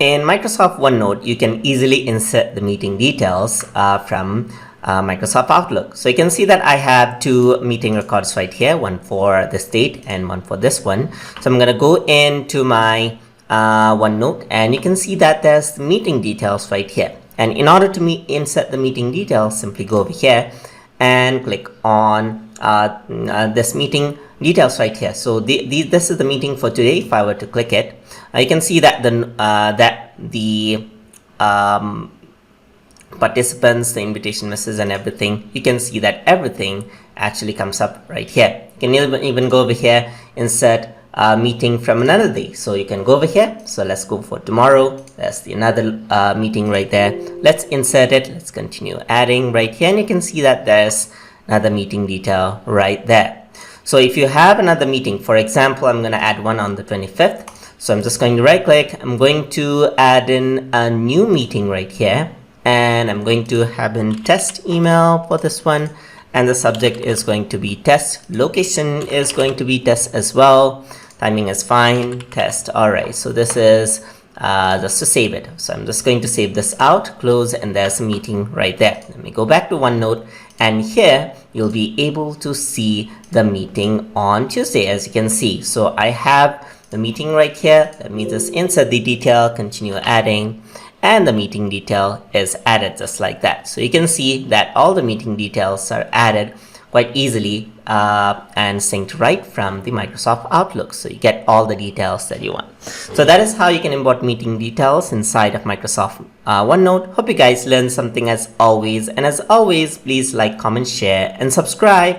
In Microsoft OneNote, you can easily insert the meeting details from Microsoft Outlook. So you can see that I have two meeting records right here, one for this date and one for this one. So I'm going to go into my OneNote, and you can see that there's the meeting details right here. And in order to insert the meeting details, simply go over here and click on this meeting details right here. So this is the meeting for today. If I were to click it, you can see that the participants, the invitation message and everything, you can see that everything actually comes up right here. You can even go over here, insert meeting from another day. So you can go over here. So let's go for tomorrow. That's the another meeting right there. Let's insert it. Let's continue adding right here, and you can see that there's another meeting detail right there. So if you have another meeting, for example, I'm going to add one on the 25th. So I'm just going to right click. I'm going to add in a new meeting right here, and I'm going to have in test email for this one, and the subject is going to be test. Location is going to be test as well. Timing is fine, test. All right, so this is just to save it. So I'm just going to save this out, close, and there's a meeting right there. Let me go back to OneNote, and here you'll be able to see the meeting on Tuesday, as you can see. So I have the meeting right here. Let me just insert the detail, continue adding, and the meeting detail is added just like that. So you can see that all the meeting details are added quite easily and synced right from the Microsoft Outlook. So you get all the details that you want. So that is how you can import meeting details inside of Microsoft OneNote. Hope you guys learned something as always. And as always, please like, comment, share, and subscribe.